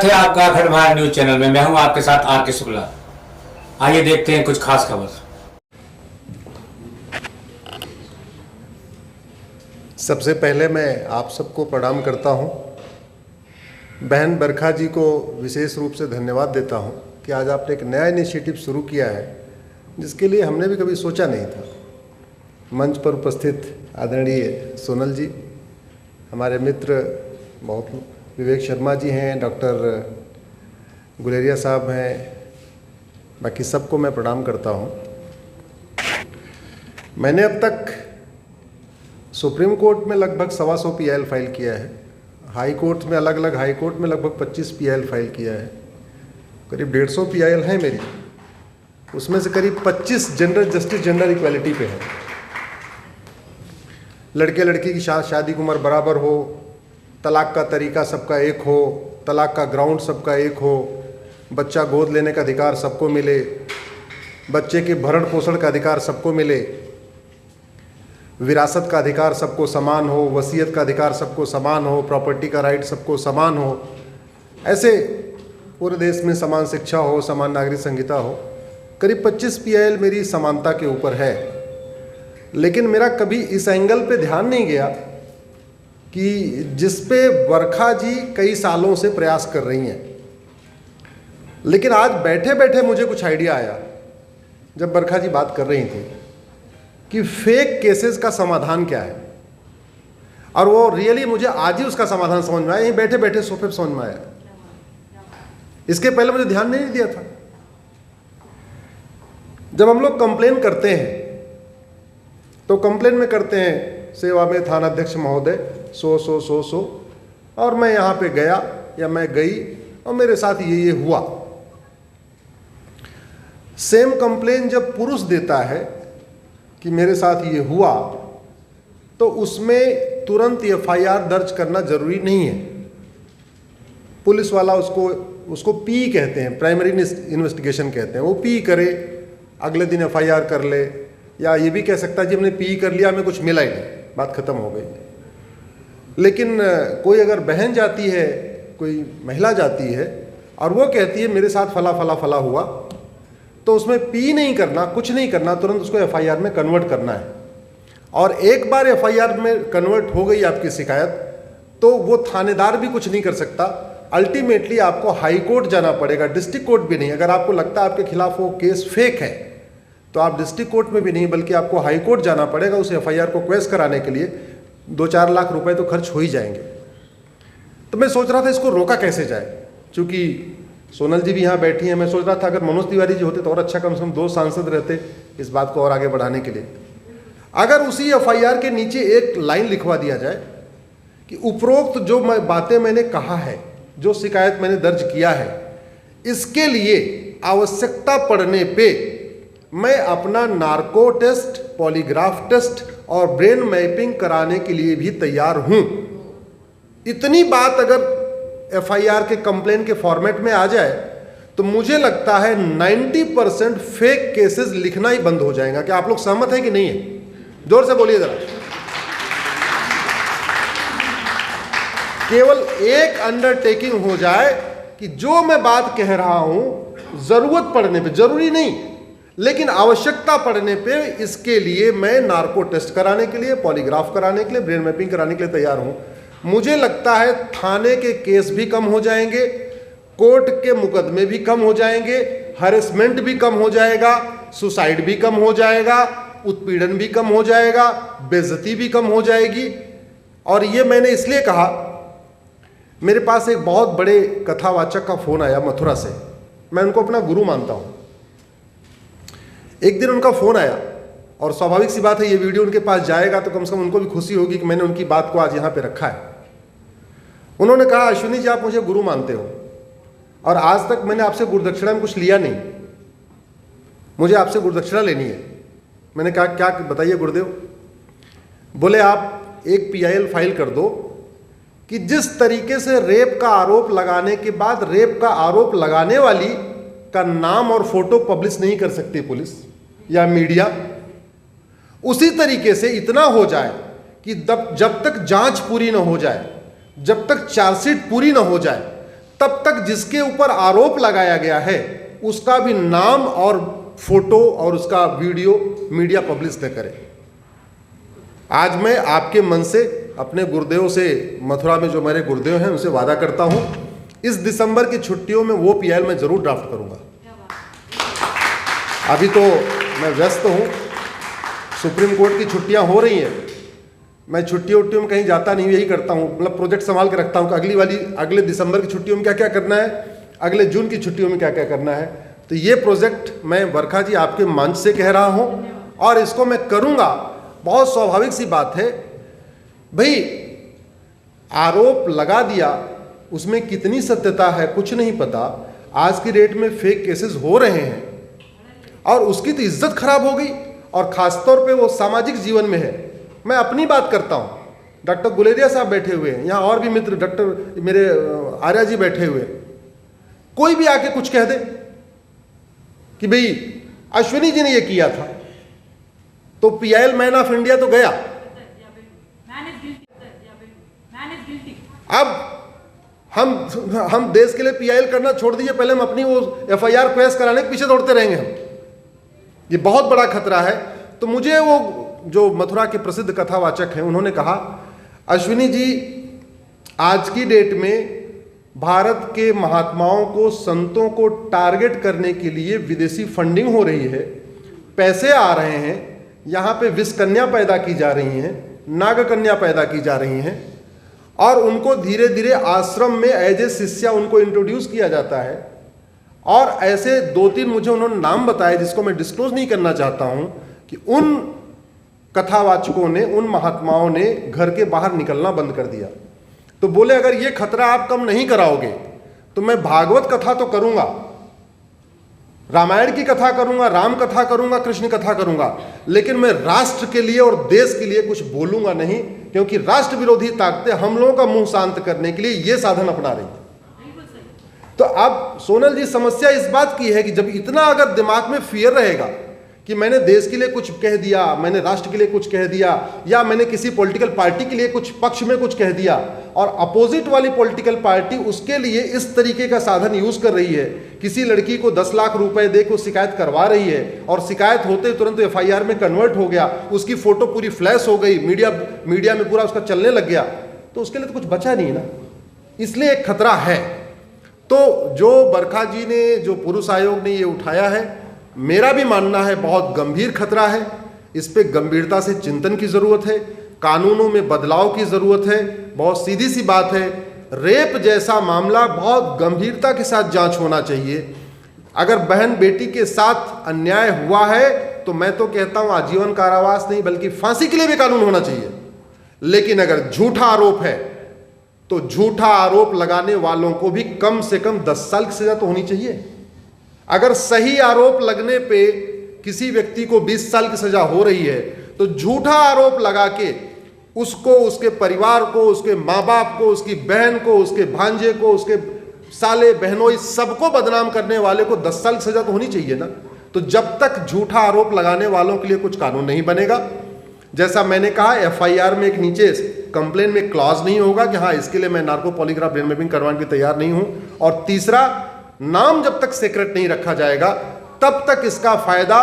स्वागत है आपका अखंड भारत न्यूज चैनल में। मैं हूं आपके साथ आर के शुक्ला। आइए देखते हैं कुछ खास खबर। सबसे पहले मैं आप सबको प्रणाम करता हूं। बहन बरखा जी को विशेष रूप से धन्यवाद देता हूं कि आज आपने एक नया इनिशिएटिव शुरू किया है जिसके लिए हमने भी कभी सोचा नहीं था। मंच पर उपस्थित आदरणीय सोनल जी, हमारे मित्र बहुत विवेक शर्मा जी हैं, डॉक्टर गुलेरिया साहब हैं, बाकी सबको मैं प्रणाम करता हूं। मैंने अब तक सुप्रीम कोर्ट में लगभग 125 PIL फाइल किया है, हाई कोर्ट में अलग अलग हाई कोर्ट में लगभग 25 PIL फाइल किया है, करीब 150 PIL है मेरी। उसमें से करीब 25 जेंडर जस्टिस, जेंडर इक्वालिटी पे है। लड़के लड़की की शादी की उम्र बराबर हो, तलाक का तरीका सबका एक हो, तलाक का ग्राउंड सबका एक हो, बच्चा गोद लेने का अधिकार सबको मिले, बच्चे के भरण पोषण का अधिकार सबको मिले, विरासत का अधिकार सबको समान हो, वसीयत का अधिकार सबको समान हो, प्रॉपर्टी का राइट सबको समान हो, ऐसे पूरे देश में समान शिक्षा हो, समान नागरिक संहिता हो। करीब 25 PIL मेरी समानता के ऊपर है। लेकिन मेरा कभी इस एंगल पे ध्यान नहीं गया कि जिस पे बरखा जी कई सालों से प्रयास कर रही हैं। लेकिन आज बैठे बैठे मुझे कुछ आइडिया आया जब बरखा जी बात कर रही थी कि फेक केसेस का समाधान क्या है, और वो रियली मुझे आज ही उसका समाधान समझ में आया, यहीं बैठे बैठे सोफे पे समझ में आया। इसके पहले मुझे ध्यान नहीं दिया था। जब हम लोग कंप्लेन करते हैं तो कंप्लेन में करते हैं सेवा में थानाध्यक्ष महोदय सो और मैं यहाँ पे गया या मैं गई और मेरे साथ ये हुआ। सेम कंप्लेन जब पुरुष देता है कि मेरे साथ ये हुआ, तो उसमें तुरंत FIR दर्ज करना जरूरी नहीं है। पुलिस वाला उसको पी कहते हैं, प्राइमरी इन्वेस्टिगेशन कहते हैं। वो पी करे, अगले दिन FIR कर ले, या ये भी कह सकता है जी हमने पी कर लिया, हमें कुछ मिला ही नहीं, बात खत्म हो गई। लेकिन कोई अगर बहन जाती है, कोई महिला जाती है और वो कहती है मेरे साथ फला फला फला हुआ, तो उसमें पी नहीं करना, कुछ नहीं करना, तुरंत उसको FIR में कन्वर्ट करना है। और एक बार FIR में कन्वर्ट हो गई आपकी शिकायत, तो वो थानेदार भी कुछ नहीं कर सकता। अल्टीमेटली आपको हाई कोर्ट जाना पड़ेगा, डिस्ट्रिक्ट कोर्ट भी नहीं। अगर आपको लगता है आपके खिलाफ वो केस फेक है तो आप डिस्ट्रिक्ट कोर्ट में भी नहीं, बल्कि आपको हाई कोर्ट जाना पड़ेगा। उस FIR को क्वेश कराने के लिए 2-4 लाख रुपए तो खर्च हो ही जाएंगे। तो मैं सोच रहा था इसको रोका कैसे जाए। चूंकि सोनल जी भी यहाँ बैठी हैं, मैं सोच रहा था अगर मनोज तिवारी जी होते तो और अच्छा, कम से कम 2 सांसद रहते इस बात को और आगे बढ़ाने के लिए। अगर उसी FIR के नीचे एक लाइन लिखवा दिया जाए कि उपरोक्त जो बातें मैंने कहा है, जो शिकायत मैंने दर्ज किया है, इसके लिए आवश्यकता पड़ने पे मैं अपना नार्को टेस्ट, पॉलीग्राफ टेस्ट और ब्रेन मैपिंग कराने के लिए भी तैयार हूं। इतनी बात अगर FIR के कंप्लेन के फॉर्मेट में आ जाए तो मुझे लगता है 90% फेक केसेस लिखना ही बंद हो जाएगा। क्या आप लोग सहमत हैं कि नहीं है? जोर से बोलिए जरा। केवल एक अंडरटेकिंग हो जाए कि जो मैं बात कह रहा हूं, जरूरत पड़ने पे, जरूरी नहीं लेकिन आवश्यकता पड़ने पे, इसके लिए मैं नार्को टेस्ट कराने के लिए, पॉलीग्राफ कराने के लिए, ब्रेन मैपिंग कराने के लिए तैयार हूं। मुझे लगता है थाने के केस भी कम हो जाएंगे, कोर्ट के मुकदमे भी कम हो जाएंगे, हरेसमेंट भी कम हो जाएगा, सुसाइड भी कम हो जाएगा, उत्पीड़न भी कम हो जाएगा, बेइज्जती भी कम हो जाएगी। और ये मैंने इसलिए कहा, मेरे पास एक बहुत बड़े कथावाचक का फोन आया मथुरा से। मैं उनको अपना गुरु मानता हूं। एक दिन उनका फोन आया और स्वाभाविक सी बात है, ये वीडियो उनके पास जाएगा तो कम से कम उनको भी खुशी होगी कि मैंने उनकी बात को आज यहां पे रखा है। उन्होंने कहा, अश्विनी जी आप मुझे गुरु मानते हो और आज तक मैंने आपसे गुरुदक्षिणा में कुछ लिया नहीं, मुझे आपसे गुरुदक्षिणा लेनी है। मैंने कहा क्या, बताइए गुरुदेव। बोले आप एक PIL फाइल कर दो कि जिस तरीके से रेप का आरोप लगाने के बाद रेप का आरोप लगाने वाली का नाम और फोटो पब्लिश नहीं कर सकती पुलिस या मीडिया, उसी तरीके से इतना हो जाए कि जब तक जांच पूरी ना हो जाए, जब तक चार्जशीट पूरी ना हो जाए, तब तक जिसके ऊपर आरोप लगाया गया है उसका भी नाम और फोटो और उसका वीडियो मीडिया पब्लिश न करे। आज मैं आपके मन से, अपने गुरुदेव से, मथुरा में जो मेरे गुरुदेव हैं उनसे वादा करता हूं, इस दिसंबर की छुट्टियों में वो पीआईएल मैं जरूर ड्राफ्ट करूंगा। अभी तो मैं व्यस्त हूं, सुप्रीम कोर्ट की छुट्टियां हो रही हैं, मैं छुट्टियों में कहीं जाता नहीं, यही करता हूं, मतलब प्रोजेक्ट संभाल के रखता हूं कि अगले दिसंबर की छुट्टियों में क्या क्या करना है, अगले जून की छुट्टियों में क्या क्या करना है। तो ये प्रोजेक्ट मैं बरखा जी आपके मंच से कह रहा हूं और इसको मैं करूंगा। बहुत स्वाभाविक सी बात है भाई, आरोप लगा दिया, उसमें कितनी सत्यता है कुछ नहीं पता। आज की डेट में फेक केसेस हो रहे हैं और उसकी तो इज्जत खराब हो गई, और खासतौर पे वो सामाजिक जीवन में है। मैं अपनी बात करता हूं, डॉक्टर गुलेरिया साहब बैठे हुए हैं, यहाँ और भी मित्र डॉक्टर मेरे आर्या जी बैठे हुए, कोई भी आके कुछ कह दे कि भाई अश्विनी जी ने ये किया था, तो पीआईएल मैन ऑफ इंडिया तो गया। अब हम देश के लिए पीआईएल करना छोड़ दीजिए, पहले हम अपनी वो एफआईआर पेश कराने के पीछे दौड़ते रहेंगे हम। ये बहुत बड़ा खतरा है। तो मुझे वो जो मथुरा के प्रसिद्ध कथावाचक हैं उन्होंने कहा, अश्विनी जी आज की डेट में भारत के महात्माओं को, संतों को टारगेट करने के लिए विदेशी फंडिंग हो रही है, पैसे आ रहे हैं, यहाँ पे विषकन्या पैदा की जा रही हैं, नागकन्या पैदा की जा रही हैं, और उनको धीरे धीरे आश्रम में एज ए शिष्या उनको इंट्रोड्यूस किया जाता है। और ऐसे 2-3 मुझे उन्होंने नाम बताए जिसको मैं डिस्क्लोज नहीं करना चाहता हूं, कि उन कथावाचकों ने, उन महात्माओं ने घर के बाहर निकलना बंद कर दिया। तो बोले अगर ये खतरा आप कम नहीं कराओगे तो मैं भागवत कथा तो करूंगा, रामायण की कथा करूंगा, राम कथा करूंगा, कृष्ण कथा करूंगा, लेकिन मैं राष्ट्र के लिए और देश के लिए कुछ बोलूंगा नहीं, क्योंकि राष्ट्र विरोधी ताकतें हम लोगों का मुंह शांत करने के लिए ये साधन अपना रही है। तो अब सोनल जी, समस्या इस बात की है कि जब इतना अगर दिमाग में फियर रहेगा कि मैंने देश के लिए कुछ कह दिया, मैंने राष्ट्र के लिए कुछ कह दिया, या मैंने किसी पॉलिटिकल पार्टी के लिए कुछ पक्ष में कुछ कह दिया, और अपोजिट वाली पॉलिटिकल पार्टी उसके लिए इस तरीके का साधन यूज कर रही है, किसी लड़की को 10 लाख रुपए दे के शिकायत करवा रही है, और शिकायत होते तुरंत एफआईआर में कन्वर्ट हो गया, उसकी फोटो पूरी फ्लैश हो गई, मीडिया में पूरा उसका चलने लग गया, तो उसके लिए तो कुछ बचा नहीं ना। इसलिए एक खतरा है। तो जो बरखा जी ने, जो पुरुष आयोग ने ये उठाया है, मेरा भी मानना है बहुत गंभीर खतरा है। इस पे गंभीरता से चिंतन की जरूरत है, कानूनों में बदलाव की जरूरत है। बहुत सीधी सी बात है, रेप जैसा मामला बहुत गंभीरता के साथ जांच होना चाहिए। अगर बहन बेटी के साथ अन्याय हुआ है तो मैं तो कहता हूं आजीवन कारावास नहीं बल्कि फांसी के लिए भी कानून होना चाहिए। लेकिन अगर झूठा आरोप है तो झूठा आरोप लगाने वालों को भी कम से कम 10 साल की सजा तो होनी चाहिए। अगर सही आरोप लगने पे किसी व्यक्ति को 20 साल की सजा हो रही है तो झूठा आरोप लगा के उसको, उसके परिवार को, उसके माँ बाप को, उसकी बहन को, उसके भांजे को, उसके साले बहनों, सबको बदनाम करने वाले को 10 साल की सजा तो होनी चाहिए ना। तो जब तक झूठा आरोप लगाने वालों के लिए कुछ कानून नहीं बनेगा, जैसा मैंने कहा एफआईआर में एक नीचे कंप्लेन में क्लॉज नहीं होगा कि हाँ इसके लिए मैं नार्को पॉलीग्राफ ब्रेन मैपिंग करवाने के तैयार नहीं हूं, और तीसरा, नाम जब तक सीक्रेट नहीं रखा जाएगा तब तक इसका फायदा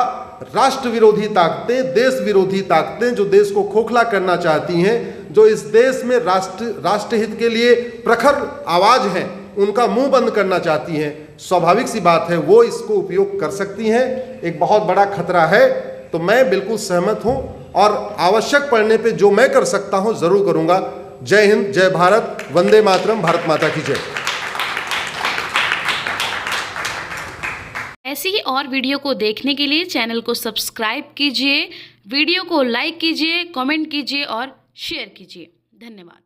राष्ट्र विरोधी ताकतें, देश विरोधी ताकतें जो देश को खोखला करना चाहती हैं, जो इस देश में राष्ट्रहित के लिए प्रखर आवाज हैं, उनका मुंह बंद करना चाहती हैं, स्वाभाविक सी बात है वो इसको उपयोग कर सकती हैं। एक बहुत बड़ा खतरा है। तो मैं बिल्कुल सहमत हूं और आवश्यक पड़ने पे जो मैं कर सकता हूं जरूर करूंगा। जय हिंद, जय भारत, वंदे मातरम, भारत माता की जय। ऐसी ही और वीडियो को देखने के लिए चैनल को सब्सक्राइब कीजिए, वीडियो को लाइक कीजिए, कमेंट कीजिए और शेयर कीजिए। धन्यवाद।